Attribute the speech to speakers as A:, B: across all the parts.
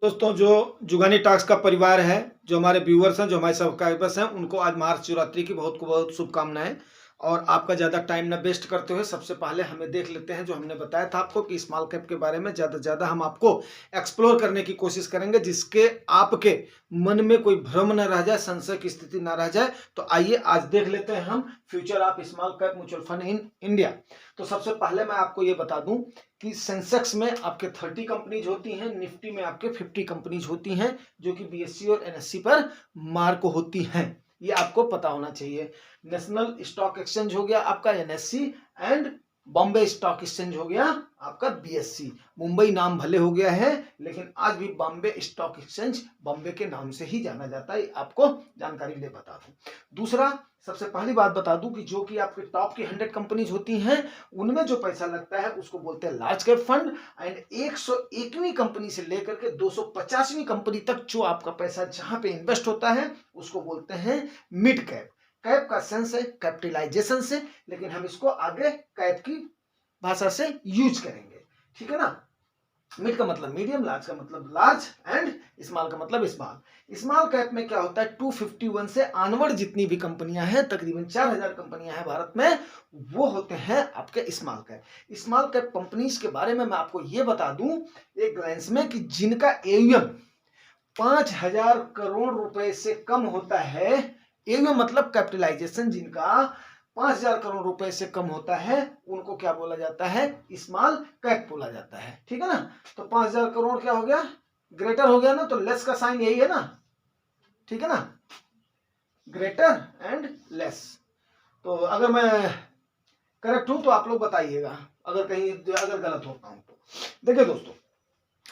A: दोस्तों, जो जुगानी टॉक्स का परिवार है, जो हमारे व्यूअर्स हैं, जो हमारे सब्सक्राइबर्स हैं, उनको आज महाशिवरात्रि की बहुत बहुत शुभकामनाएं। और आपका ज़्यादा टाइम ना वेस्ट करते हुए सबसे पहले हमें देख लेते हैं जो हमने बताया था आपको कि स्मॉल कैप के बारे में ज़्यादा से ज़्यादा हम आपको एक्सप्लोर करने की कोशिश करेंगे, जिसके आपके मन में कोई भ्रम न रह जाए, संशय की स्थिति ना रह जाए। तो आइए आज देख लेते हैं हम future of small cap mutual fund in India. तो सबसे पहले मैं आपको ये बता दूं कि सेंसेक्स में आपके 30 कंपनीज होती हैं, निफ्टी में आपके 50 कंपनीज होती हैं, जो कि बीएससी और एनएससी पर मार्क होती हैं। ये आपको पता होना चाहिए। नेशनल स्टॉक एक्सचेंज हो गया आपका NSC, and Bombay stock exchange हो गया आपका बीएससी। मुंबई नाम भले हो गया है, लेकिन आज भी बॉम्बे स्टॉक एक्सचेंज बॉम्बे के नाम से ही जाना जाता है। आपको जानकारी ले बता दूं। दूसरा, सबसे पहली बात बता दूं कि जो कि आपके टॉप की 100 कंपनीज होती हैं, उनमें जो पैसा लगता है उसको बोलते हैं लार्ज कैप फंड। एंड 101वीं कंपनी से लेकर के 250वीं कंपनी तक जो आपका पैसा जहां पे इन्वेस्ट होता है उसको बोलते हैं मिड कैप। कैप का सेंस है कैपिटलाइजेशन से, लेकिन हम इसको आगे कैप की भाषा से यूज करेंगे, ठीक है ना। मिड का मतलब मीडियम, लार्ज का मतलब लार्ज, एंड स्मॉल का मतलब स्मॉल। स्मॉल कैप में क्या होता है, 251 से आनवर्ड जितनी भी कंपनियां हैं, तकरीबन 4000 कंपनियां हैं भारत में, वो होते हैं आपके small cap. Small cap companies के बारे में मैं आपको ये बता दूं एक ग्लैंस में कि जिनका एयूएम 5000 करोड़ रुपए से कम होता है, एयूएम मतलब कैपिटलाइजेशन जिनका 5000 करोड़ रुपए से कम होता है, उनको क्या बोला जाता है, स्मॉल कैप बोला जाता है, ठीक है ना। तो 5000 करोड़ क्या हो गया, ग्रेटर हो गया ना, तो लेस का साइन यही है ना, ठीक है ना, ग्रेटर एंड लेस। तो अगर मैं करेक्ट हूं तो आप लोग बताइएगा, अगर कहीं अगर गलत होता हूं तो। देखिए दोस्तों,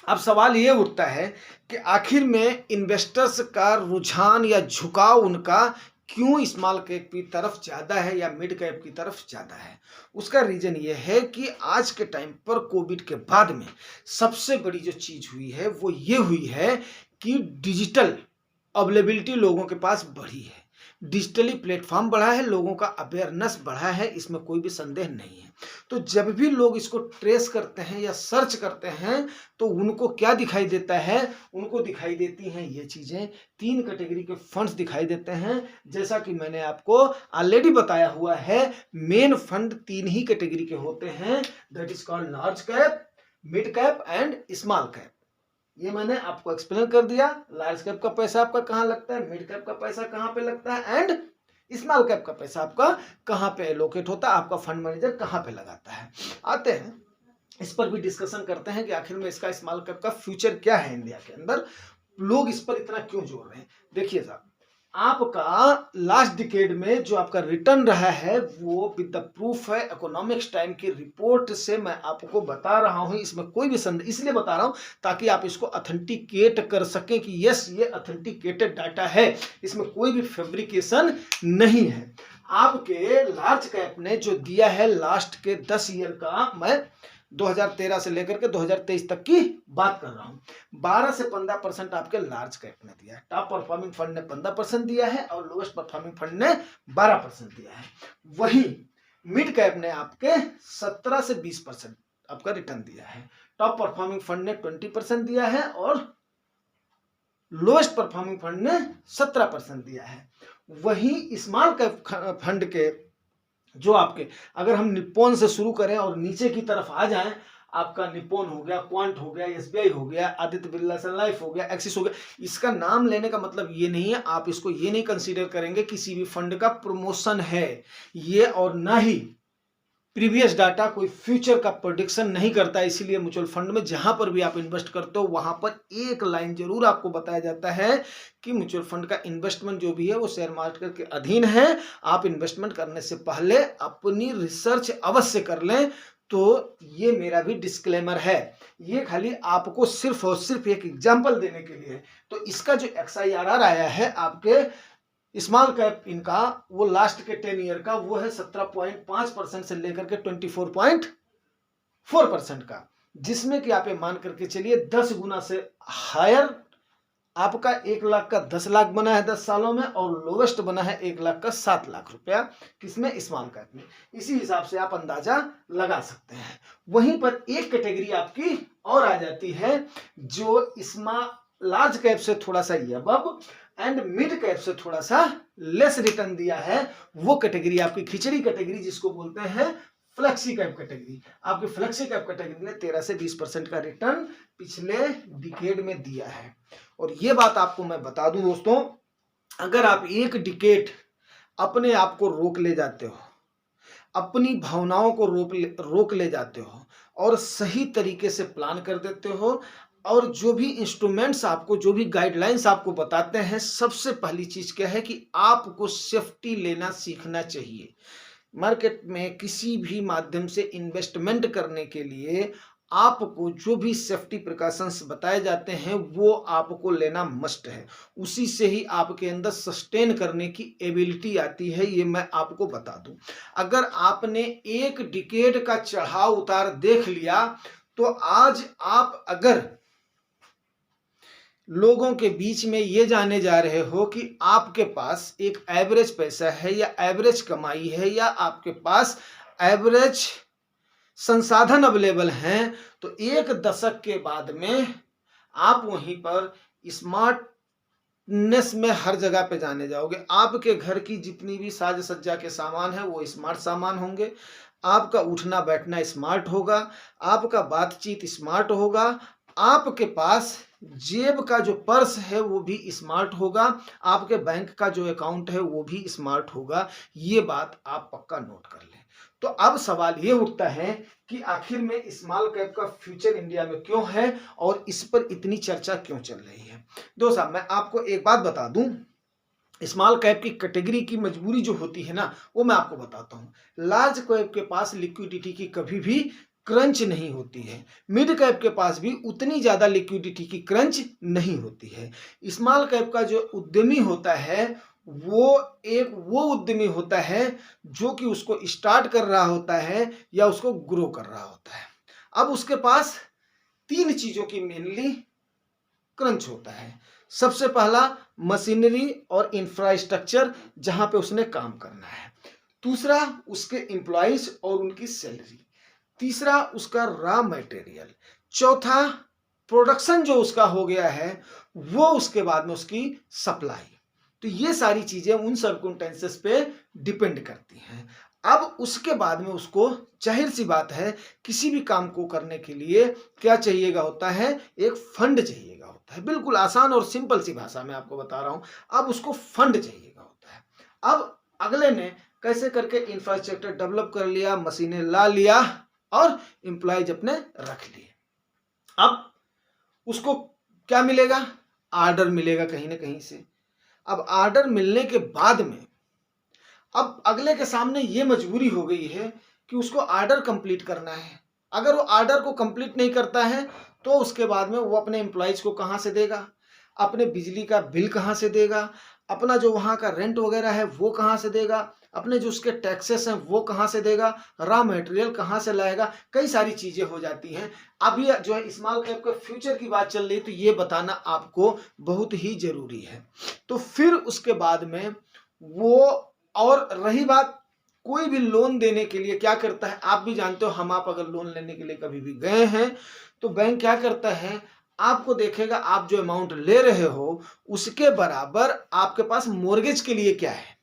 A: अब सवाल ये उठता है कि आखिर में इन्वेस्टर्स का रुझान या झुकाव उनका क्यों स्मॉल कैप की तरफ ज़्यादा है या मिड कैप की तरफ ज़्यादा है। उसका रीज़न ये है कि आज के टाइम पर कोविड के बाद में सबसे बड़ी जो चीज़ हुई है वो ये हुई है कि डिजिटल अवेलेबिलिटी लोगों के पास बढ़ी है, डिजिटली प्लेटफॉर्म बढ़ा है, लोगों का अवेयरनेस बढ़ा है, इसमें कोई भी संदेह नहीं है। तो जब भी लोग इसको ट्रेस करते हैं या सर्च करते हैं तो उनको क्या दिखाई देता है, उनको दिखाई देती हैं ये चीजें। 3 कैटेगरी के फंड्स दिखाई देते हैं, जैसा कि मैंने आपको ऑलरेडी बताया हुआ है। मेन फंड 3 ही कैटेगरी के होते हैं, that is called large cap, mid cap and small cap. ये मैंने आपको एक्सप्लेन कर दिया। लार्ज कैप का पैसा आपका कहाँ लगता है, मिड कैप का पैसा कहाँ पे लगता है, एंड स्मॉल कैप का पैसा आपका कहाँ पे एलोकेट होता है, आपका फंड मैनेजर कहाँ पे लगाता है। आते हैं इस पर भी डिस्कशन करते हैं कि आखिर में इसका स्मॉल कैप का फ्यूचर क्या है इंडिया के अंदर, लोग इस पर इतना क्यों जोड़ रहे हैं। देखिए साहब, आपका लास्ट डिकेड में जो आपका रिटर्न रहा है वो विद द प्रूफ है, इकोनॉमिक्स टाइम की रिपोर्ट से मैं आपको बता रहा हूं, इसमें कोई भी संदेह, इसलिए बता रहा हूं ताकि आप इसको ऑथेंटिकेट कर सकें कि यस ये ऑथेंटिकेटेड डाटा है, इसमें कोई भी फैब्रिकेशन नहीं है। आपके लार्ज कैप ने जो दिया है लास्ट के 10 ईयर का, मैं 2013 से लेकर के 2023 तक की बात कर रहा हूं, 12 से 15% आपके लार्ज कैप ने दिया है। टॉप परफॉर्मिंग फंड ने 15% दिया है और लोएस्ट परफॉर्मिंग फंड ने 12% दिया है। वही मिड कैप ने आपके 17 से 20% आपका रिटर्न दिया है। टॉप परफॉर्मिंग फंड ने 20% दिया है और लोएस्ट परफॉर्मिंग फंड ने 17% दिया है। वही स्मॉल कैप फंड के जो आपके, अगर हम निप्पॉन से शुरू करें और नीचे की तरफ आ जाएं, आपका निप्पॉन हो गया, क्वांट हो गया, एसबीआई हो गया, आदित्य बिरला सन लाइफ हो गया, एक्सिस हो गया। इसका नाम लेने का मतलब ये नहीं है, आप इसको ये नहीं कंसीडर करेंगे किसी भी फंड का प्रमोशन है ये, और ना ही प्रीवियस डाटा कोई फ्यूचर का प्रोडिक्शन नहीं करता। इसीलिए म्यूचुअल फंड में जहां पर भी आप इन्वेस्ट करते हो वहां पर एक लाइन जरूर आपको बताया जाता है कि म्यूचुअल फंड का इन्वेस्टमेंट जो भी है वो शेयर मार्केट के अधीन है। आप इन्वेस्टमेंट करने से पहले अपनी रिसर्च अवश्य कर लें। तो ये मेरा भी डिस्क्लेमर है, ये खाली आपको सिर्फ और सिर्फ एक एग्जाम्पल देने के लिए। तो इसका जो XIRR आया है आपके स्मॉल कैप इनका, वो लास्ट के 10 ईयर का वो है 17.5% से लेकर के 24.4% का, जिसमें कि आप ये मान करके चलिए 10 गुना से हायर आपका 1 लाख का 10 लाख बना है 10 सालों में, और लोवेस्ट बना है 1 लाख का 7 लाख रुपया, किसमें, स्मॉल कैप में। इसी हिसाब से आप अंदाजा लगा सकते हैं। वहीं पर एक कैटेगरी आपकी और आ जाती है जो लार्ज कैप से थोड़ा सा अबव एंड मिड कैप से थोड़ा सा लेस रिटर्न दिया है। वो कैटेगरी आपकी खिचड़ी कैटेगरी, जिसको बोलते हैं फ्लेक्सी कैप कैटेगरी। आपकी फ्लेक्सी कैप कैटेगरी ने 13 से 20% का रिटर्न पिछले डिकेड में दिया है। और ये बात आपको मैं बता दूं दोस्तों, अगर आप एक डिकेड अपने आप को रोक ले जाते हो, अपनी भावनाओं को रोक ले जाते हो और सही तरीके से प्लान कर देते हो, और जो भी इंस्ट्रूमेंट्स आपको, जो भी गाइडलाइंस आपको बताते हैं, सबसे पहली चीज क्या है कि आपको सेफ्टी लेना सीखना चाहिए। मार्केट में किसी भी माध्यम से इन्वेस्टमेंट करने के लिए आपको जो भी सेफ्टी प्रिकॉशंस बताए जाते हैं वो आपको लेना मस्ट है। उसी से ही आपके अंदर सस्टेन करने की एबिलिटी आती है, ये मैं आपको बता दूं। अगर आपने एक डिकेड का चढ़ाव उतार देख लिया तो आज आप अगर लोगों के बीच में ये जाने जा रहे हो कि आपके पास एक एवरेज पैसा है या एवरेज कमाई है या आपके पास एवरेज संसाधन अवेलेबल हैं, तो एक दशक के बाद में आप वहीं पर स्मार्टनेस में हर जगह पे जाने जाओगे। आपके घर की जितनी भी साज सज्जा के सामान है वो स्मार्ट सामान होंगे, आपका उठना बैठना स्मार्ट होगा, आपका बातचीत स्मार्ट होगा, आपके पास जेब का जो पर्स है वो भी स्मार्ट होगा, आपके बैंक का जो अकाउंट है वो भी स्मार्ट होगा। ये बात आप पक्का नोट कर लें। तो अब सवाल ये उठता है कि आखिर में स्मॉल कैप का फ्यूचर इंडिया में क्यों है और इस पर इतनी चर्चा क्यों चल रही है। दोस्तों मैं आपको एक बात बता दूं, स्मॉल कैप की कैटेगरी की मजबूरी जो होती है ना, वो मैं आपको बताता हूं। लार्ज कैप के पास लिक्विडिटी की कभी भी क्रंच नहीं होती है, मिड कैप के पास भी उतनी ज्यादा लिक्विडिटी की क्रंच नहीं होती है। स्मॉल कैप का जो उद्यमी होता है वो उद्यमी होता है जो कि उसको स्टार्ट कर रहा होता है या उसको ग्रो कर रहा होता है। अब उसके पास 3 चीजों की मेनली क्रंच होता है। सबसे पहला मशीनरी और इंफ्रास्ट्रक्चर जहां पे उसने काम करना है, दूसरा उसके एम्प्लॉइज और उनकी सैलरी, तीसरा उसका रॉ मटेरियल, चौथा प्रोडक्शन जो उसका हो गया है वो उसके बाद में उसकी सप्लाई। तो ये सारी चीजें उन सर्कमस्टेंसेस पे डिपेंड करती हैं। अब उसके बाद में उसको जाहिर सी बात है किसी भी काम को करने के लिए क्या चाहिएगा होता है, एक फंड चाहिएगा होता है। बिल्कुल आसान और सिंपल सी भाषा में आपको बता रहा हूं। अब उसको फंड चाहिएगा होता है। अब अगले ने कैसे करके इंफ्रास्ट्रक्चर डेवलप कर लिया, मशीनें ला लिया और एम्प्लॉयज अपने रख लिए। अब उसको क्या मिलेगा, आर्डर मिलेगा कहीं ना कहीं से। अब आर्डर मिलने के बाद में अब अगले के सामने ये मजबूरी हो गई है कि उसको आर्डर कंप्लीट करना है। अगर वो आर्डर को कंप्लीट नहीं करता है तो उसके बाद में वो अपने एम्प्लॉयज को कहां से देगा, अपने बिजली का बिल कहां से देगा, अपना जो वहां का रेंट वगैरह है वो कहां से देगा, अपने जो उसके टैक्सेस हैं वो कहां से देगा, रॉ मटेरियल कहां से लाएगा, कई सारी चीजें हो जाती हैं। अब ये जो है स्मॉल कैप का फ्यूचर की बात चल रही, तो ये बताना आपको बहुत ही जरूरी है। तो फिर उसके बाद में वो, और रही बात कोई भी लोन देने के लिए क्या करता है, आप भी जानते हो, हम आप अगर लोन लेने के लिए कभी भी गए हैं तो बैंक क्या करता है, आपको देखेगा आप जो अमाउंट ले रहे हो उसके बराबर आपके पास मोर्गेज के लिए क्या है।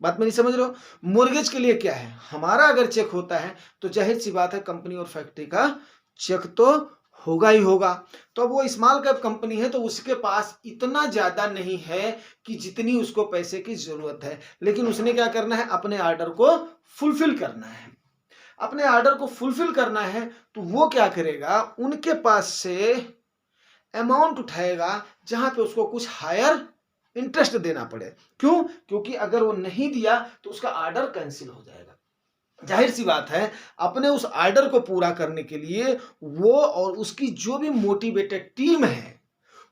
A: बात मेरी समझ रहे हो, मोर्गेज के लिए क्या है। हमारा अगर चेक होता है तो जाहिर सी बात है कंपनी और फैक्ट्री का चेक तो होगा ही होगा। तो अब वो स्मॉल कैप कंपनी है तो उसके पास इतना ज्यादा नहीं है कि जितनी उसको पैसे की जरूरत है, लेकिन उसने क्या करना है, अपने ऑर्डर को फुलफिल करना है। अपने ऑर्डर को फुलफिल करना है तो वो क्या करेगा, उनके पास से अमाउंट उठाएगा जहां पे उसको कुछ हायर इंटरेस्ट देना पड़े। क्यों, क्योंकि अगर वो नहीं दिया तो उसका ऑर्डर कैंसिल हो जाएगा। जाहिर सी बात है अपने उस ऑर्डर को पूरा करने के लिए वो और उसकी जो भी मोटिवेटेड टीम है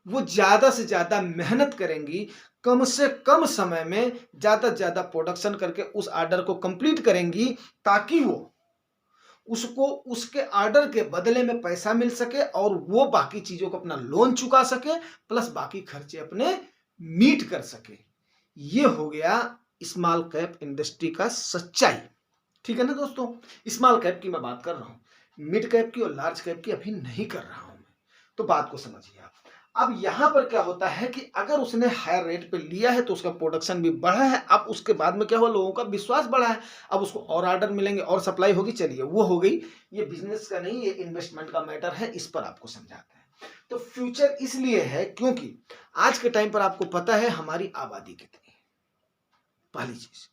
A: वो ज्यादा से ज्यादा मेहनत करेंगी, कम से कम समय में ज्यादा से ज्यादा प्रोडक्शन करके उस ऑर्डर को कंप्लीट करेंगी, ताकि वो उसको उसके ऑर्डर के बदले में पैसा मिल सके और वो बाकी चीजों को अपना लोन चुका सके, प्लस बाकी खर्चे अपने मीट कर सके। ये हो गया स्मॉल कैप इंडस्ट्री का सच्चाई। ठीक है ना दोस्तों, स्मॉल कैप की मैं बात कर रहा हूं, मिड कैप की और लार्ज कैप की अभी नहीं कर रहा हूं मैं। तो बात को समझिए आप। अब यहां पर क्या होता है कि अगर उसने हायर रेट पे लिया है तो उसका प्रोडक्शन भी बढ़ा है, अब उसके बाद में क्या हुआ, लोगों का विश्वास बढ़ा है, अब उसको और ऑर्डर मिलेंगे और सप्लाई होगी, चलिए वो हो गई। ये बिजनेस का नहीं, ये इन्वेस्टमेंट का मैटर है, इस पर आपको समझाते हैं। तो फ्यूचर इसलिए है क्योंकि आज के टाइम पर आपको पता है हमारी आबादी कितनी है, पहली चीज।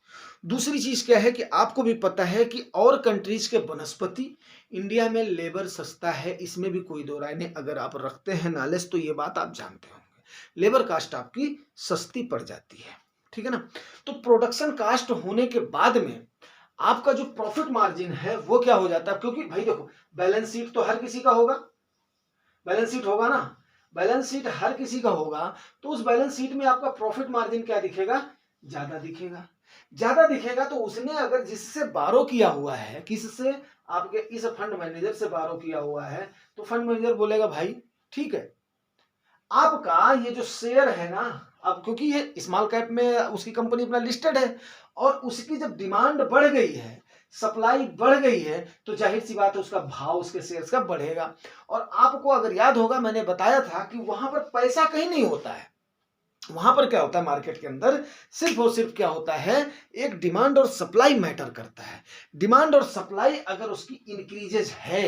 A: दूसरी चीज क्या है कि आपको भी पता है कि और कंट्रीज के बनस्पति इंडिया में लेबर सस्ता है, इसमें भी कोई दो राय नहीं। अगर आप रखते हैं नॉलेज तो ये बात आप जानते होंगे, लेबर कास्ट आपकी सस्ती पड़ जाती है। ठीक है ना। तो प्रोडक्शन कास्ट होने के बाद में आपका जो प्रॉफिट मार्जिन है वो क्या हो जाता है, क्योंकि भाई देखो बैलेंस शीट तो हर किसी का होगा, बैलेंस शीट होगा ना, बैलेंस शीट हर किसी का होगा, तो उस बैलेंस शीट में आपका प्रॉफिट मार्जिन क्या दिखेगा, ज्यादा दिखेगा। ज्यादा दिखेगा तो उसने अगर जिससे बारो किया हुआ है, किससे, आपके इस फंड मैनेजर से बारो किया हुआ है, तो फंड मैनेजर बोलेगा भाई ठीक है, आपका ये जो शेयर है ना, अब क्योंकि ये स्मॉल कैप में उसकी कंपनी अपना लिस्टेड है और उसकी जब डिमांड बढ़ गई है, सप्लाई बढ़ गई है, तो जाहिर सी बात है उसका भाव उसके शेयर्स का बढ़ेगा। और आपको अगर याद होगा मैंने बताया था कि वहां पर पैसा कहीं नहीं होता है, वहां पर क्या होता है मार्केट के अंदर, सिर्फ और सिर्फ क्या होता है, एक डिमांड और सप्लाई मैटर करता है। डिमांड और सप्लाई अगर उसकी इंक्रीजेज है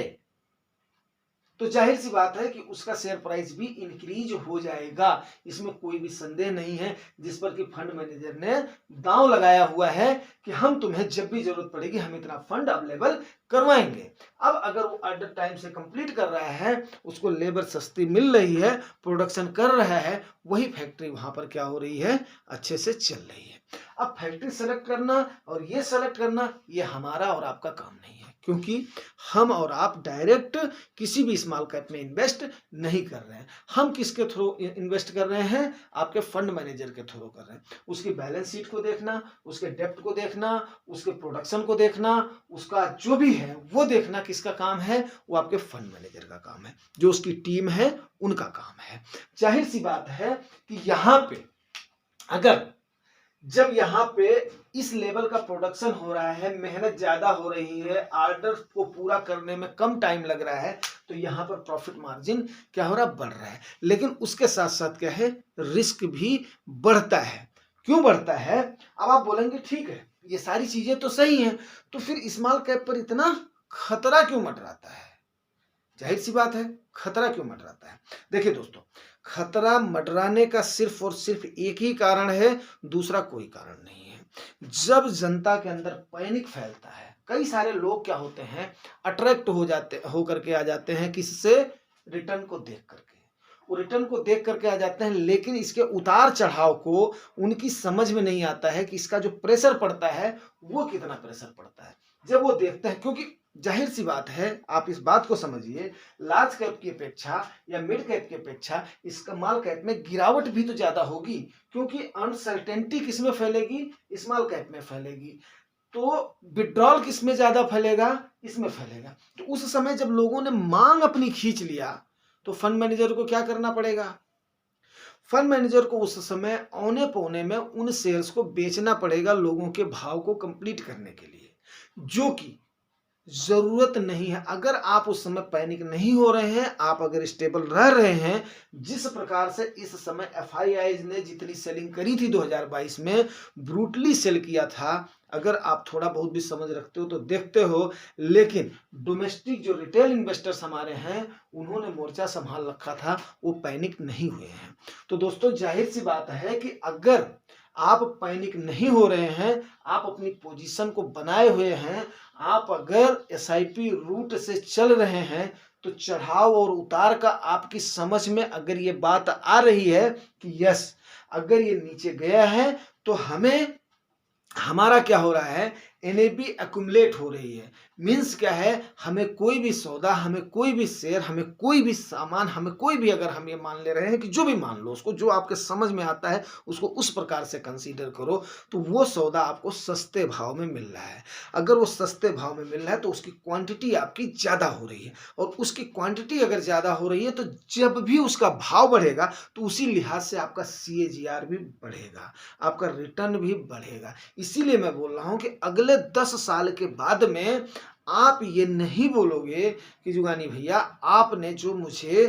A: तो जाहिर सी बात है कि उसका शेयर प्राइस भी इंक्रीज हो जाएगा, इसमें कोई भी संदेह नहीं है। जिस पर कि फंड मैनेजर ने दांव लगाया हुआ है कि हम तुम्हें जब भी जरूरत पड़ेगी हम इतना फंड अवेलेबल करवाएंगे। अब अगर वो ऑर्डर टाइम से कंप्लीट कर रहा है, उसको लेबर सस्ती मिल रही है, प्रोडक्शन कर रहा है, वही फैक्ट्री वहां पर क्या हो रही है, अच्छे से चल रही है। अब फैक्ट्री सेलेक्ट करना और ये सेलेक्ट करना ये हमारा और आपका काम नहीं है, क्योंकि हम और आप डायरेक्ट किसी भी स्मॉल कैप में इन्वेस्ट नहीं कर रहे हैं। हम किसके थ्रू इन्वेस्ट कर रहे हैं, आपके फंड मैनेजर के थ्रू कर रहे हैं। उसकी बैलेंस शीट को देखना, उसके डेप्ट को देखना, उसके प्रोडक्शन को देखना, उसका जो भी है वो देखना किसका काम है, वो आपके फंड मैनेजर का काम है, जो उसकी टीम है उनका काम है। जाहिर सी बात है कि यहां पे अगर जब यहाँ पे इस लेवल का प्रोडक्शन हो रहा है, मेहनत ज्यादा हो रही है, ऑर्डर को पूरा करने में कम टाइम लग रहा है, तो यहाँ पर प्रॉफिट मार्जिन क्या हो रहा है, बढ़ रहा है। लेकिन उसके साथ साथ क्या है, रिस्क भी बढ़ता है। क्यों बढ़ता है, अब आप बोलेंगे ठीक है ये सारी चीजें तो सही हैं, तो फिर स्मॉल कैप पर इतना खतरा क्यों मंडराता है। जाहिर सी बात है खतरा क्यों मंडराता है। देखिए दोस्तों, खतरा मंडराने का सिर्फ और सिर्फ एक ही कारण है, दूसरा कोई कारण नहीं है। जब जनता के अंदर पैनिक फैलता है, कई सारे लोग क्या होते हैं, अट्रैक्ट हो जाते होकर के आ जाते हैं, किससे, रिटर्न को देख करके, वो रिटर्न को देख करके आ जाते हैं, लेकिन इसके उतार चढ़ाव को उनकी समझ में नहीं आता है कि इसका जो प्रेशर पड़ता है वो कितना प्रेशर पड़ता है। जब वो देखते हैं, क्योंकि जाहिर सी बात है, आप इस बात को समझिए, लार्ज कैप की अपेक्षा या मिड कैप की अपेक्षा स्मॉल कैप में गिरावट भी तो ज्यादा होगी, क्योंकि अनसर्टेनिटी किस में फैलेगी, स्मॉल कैप में फैलेगी। तो विड्रॉल किस में ज्यादा फैलेगा, इसमें फैलेगा। तो उस समय जब लोगों ने मांग अपनी खींच लिया तो फंड मैनेजर को क्या करना पड़ेगा, फंड मैनेजर को उस समय औने पौने में उन शेयर्स को बेचना पड़ेगा लोगों के भाव को कंप्लीट करने के लिए, जो कि जरूरत नहीं है। अगर आप उस समय पैनिक नहीं हो रहे हैं, आप अगर स्टेबल रह रहे हैं, जिस प्रकार से इस समय एफआईआईज ने जितनी सेलिंग करी थी 2022 में, ब्रूटली सेल किया था, अगर आप थोड़ा बहुत भी समझ रखते हो तो देखते हो। लेकिन डोमेस्टिक जो रिटेल इन्वेस्टर्स हमारे हैं, उन्होंने मोर्चा संभाल रखा था, वो पैनिक नहीं हुए हैं। तो दोस्तों जाहिर सी बात है कि अगर आप पैनिक नहीं हो रहे हैं, आप अपनी पोजीशन को बनाए हुए हैं, आप अगर एसआईपी रूट से चल रहे हैं, तो चढ़ाव और उतार का आपकी समझ में अगर ये बात आ रही है कि यस, अगर ये नीचे गया है तो हमें, हमारा क्या हो रहा है, NAV एक्यूमुलेट हो रही है। मीन्स क्या है, हमें कोई भी सौदा, हमें कोई भी शेयर, हमें कोई भी सामान, हमें कोई भी, अगर हम ये मान ले रहे हैं कि जो भी मान लो उसको, जो आपके समझ में आता है उसको उस प्रकार से कंसीडर करो, तो वो सौदा आपको सस्ते भाव में मिल रहा है। अगर वो सस्ते भाव में मिल रहा है तो उसकी क्वांटिटी आपकी ज़्यादा हो रही है, और उसकी क्वांटिटी अगर ज़्यादा हो रही है तो जब भी उसका भाव बढ़ेगा तो उसी लिहाज से आपका CAGR भी बढ़ेगा, आपका रिटर्न भी बढ़ेगा। इसीलिए मैं बोल रहा हूँ कि अगले 10 साल के बाद में आप ये नहीं बोलोगे कि जुगानी भैया आपने जो मुझे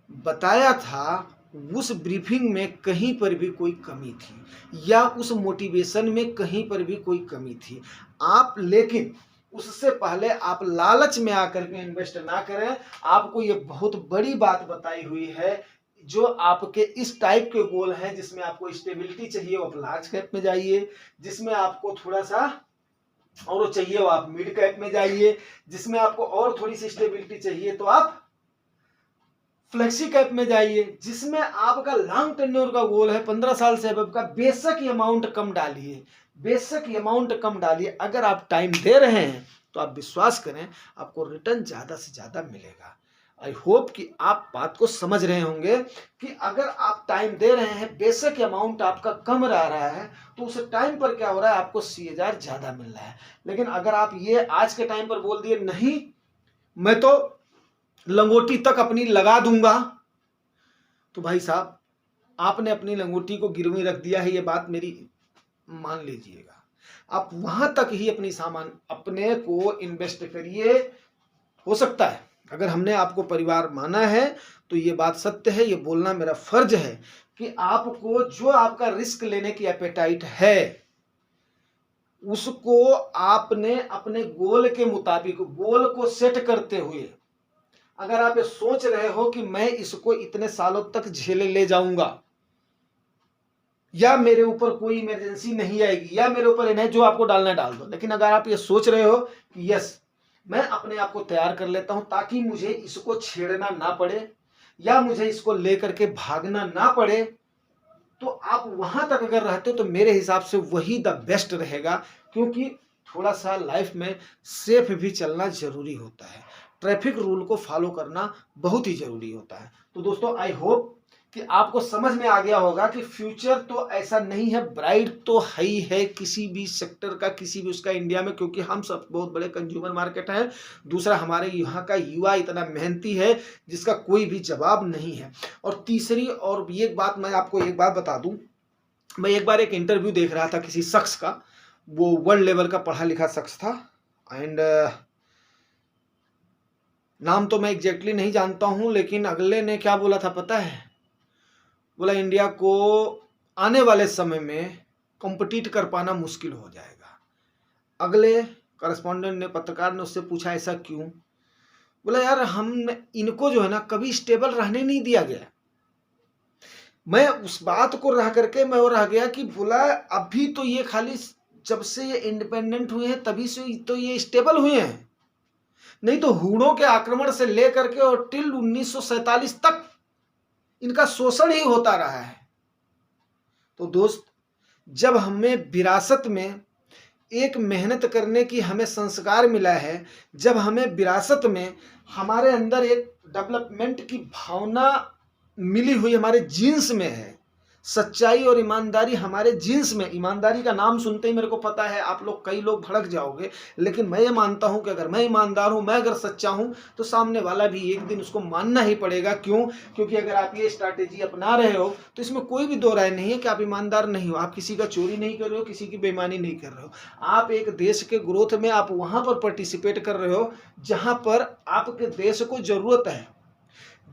A: बताया था उस ब्रीफिंग में कहीं पर भी कोई कमी थी, या उस मोटिवेशन में कहीं पर भी कोई कमी थी। आप लेकिन उससे पहले आप लालच में आकर के इन्वेस्ट ना करें। आपको ये बहुत बड़ी बात बताई हुई है, जो आपके इस टाइप के गोल हैं जिसमें आपको स्टेबिलिटी चाहिए वो आप लार्ज कैप में जाइए, जिसमें आपको थोड़ा सा और चाहिए वो आप मिड कैप में जाइए, जिसमें आपको और थोड़ी सी स्टेबिलिटी चाहिए तो आप फ्लेक्सी कैप में जाइए, जिसमें आपका लॉन्ग टेन्योर का गोल है 15 साल से अबव का, बेशक ये अमाउंट कम डालिए, बेशक ये अमाउंट कम डालिए। अगर आप टाइम दे रहे हैं तो आप विश्वास करें आपको रिटर्न ज़्यादा से ज़्यादा मिलेगा। आई होप कि आप बात को समझ रहे होंगे कि अगर आप टाइम दे रहे हैं, बेशक अमाउंट आपका कम रहा है, तो उस टाइम पर क्या हो रहा है, आपको CAGR ज़्यादा मिल रहा है। लेकिन अगर आप ये आज के टाइम पर बोल दिए नहीं मैं तो लंगोटी तक अपनी लगा दूंगा, तो भाई साहब आपने अपनी लंगोटी को गिरवी रख दिया है, ये बात मेरी मान लीजिएगा। आप वहां तक ही अपनी सामान अपने को इन्वेस्ट करिए। हो सकता है अगर हमने आपको परिवार माना है तो ये बात सत्य है, ये बोलना मेरा फर्ज है कि आपको जो आपका रिस्क लेने की एपेटाइट है उसको आपने अपने गोल के मुताबिक, गोल को सेट करते हुए, अगर आप ये सोच रहे हो कि मैं इसको इतने सालों तक झेले ले जाऊंगा, या मेरे ऊपर कोई इमरजेंसी नहीं आएगी, या मेरे ऊपर इन्हें जो आपको डालना है डाल दो, लेकिन अगर आप ये सोच रहे हो कि यस मैं अपने आप को तैयार कर लेता हूं ताकि मुझे इसको छेड़ना ना पड़े या मुझे इसको लेकर के भागना ना पड़े, तो आप वहां तक अगर रहते हो तो मेरे हिसाब से वही द बेस्ट रहेगा। क्योंकि थोड़ा सा लाइफ में सेफ भी चलना जरूरी होता है, ट्रैफिक रूल को फॉलो करना बहुत ही जरूरी होता है। तो दोस्तों आई होप कि आपको समझ में आ गया होगा कि फ्यूचर तो ऐसा नहीं है, ब्राइट तो है ही है किसी भी सेक्टर का, किसी भी उसका इंडिया में, क्योंकि हम सब बहुत बड़े कंज्यूमर मार्केट है। दूसरा हमारे यहाँ का युवा इतना मेहनती है जिसका कोई भी जवाब नहीं है। और तीसरी और ये बात मैं आपको एक बात बता दूं, मैं एक बार एक इंटरव्यू देख रहा था किसी शख्स का, वो वर्ल्ड लेवल का पढ़ा लिखा शख्स था, एंड नाम तो मैं एग्जैक्टली नहीं जानता हूं, लेकिन अगले ने क्या बोला था पता है, बोला इंडिया को आने वाले समय में कॉम्पिटिट कर पाना मुश्किल हो जाएगा। अगले करस्पॉन्डेंट ने, पत्रकार ने उससे पूछा ऐसा क्यों? बोला यार हम इनको जो है ना कभी स्टेबल रहने नहीं दिया गया। मैं उस बात को रह करके मैं वो रह गया कि बोला अभी तो ये खाली जब से ये इंडिपेंडेंट हुए हैं तभी से तो ये स्टेबल हुए हैं, नहीं तो हूणों के आक्रमण से लेकर के और टिल 1947 तक इनका शोषण ही होता रहा है। तो दोस्त जब हमें विरासत में एक मेहनत करने की हमें संस्कार मिला है, जब हमें विरासत में हमारे अंदर एक डेवलपमेंट की भावना मिली हुई हमारे जीन्स में है, सच्चाई और ईमानदारी हमारे जीन्स में, ईमानदारी का नाम सुनते ही मेरे को पता है आप लोग कई लोग भड़क जाओगे, लेकिन मैं ये मानता हूं कि अगर मैं ईमानदार हूं, मैं अगर सच्चा हूं तो सामने वाला भी एक दिन उसको मानना ही पड़ेगा। क्यों? क्योंकि अगर आप ये स्ट्रैटेजी अपना रहे हो तो इसमें कोई भी दो राय नहीं है कि आप ईमानदार नहीं हो, आप किसी का चोरी नहीं कर रहे हो, किसी की बेईमानी नहीं कर रहे हो, आप एक देश के ग्रोथ में आप वहां पर पार्टिसिपेट कर रहे हो जहां पर आपके देश को जरूरत है,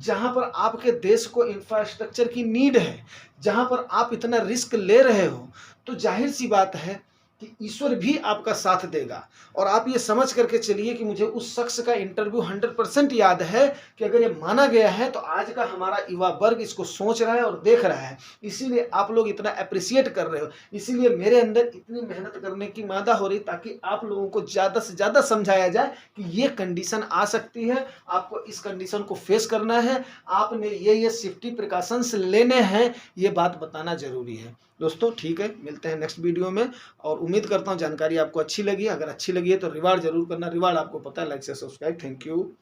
A: जहां पर आपके देश को इंफ्रास्ट्रक्चर की नीड है, जहां पर आप इतना रिस्क ले रहे हो, तो जाहिर सी बात है कि ईश्वर भी आपका साथ देगा। और आप ये समझ करके चलिए कि मुझे उस शख्स का इंटरव्यू 100% याद है कि अगर ये माना गया है तो आज का हमारा युवा वर्ग इसको सोच रहा है और देख रहा है, इसीलिए आप लोग इतना अप्रिशिएट कर रहे हो, इसीलिए मेरे अंदर इतनी मेहनत करने की मादा हो रही ताकि आप लोगों को ज़्यादा से ज़्यादा समझाया जाए कि ये कंडीशन आ सकती है, आपको इस कंडीशन को फेस करना है, आपने ये सेफ्टी प्रिकॉशंस लेने हैं, ये बात बताना जरूरी है। दोस्तों ठीक है, मिलते हैं नेक्स्ट वीडियो में और उम्मीद करता हूँ जानकारी आपको अच्छी लगी। अगर अच्छी लगी है तो रिवार्ड जरूर करना, रिवार्ड आपको पता है, लाइक से सब्सक्राइब। Thank you.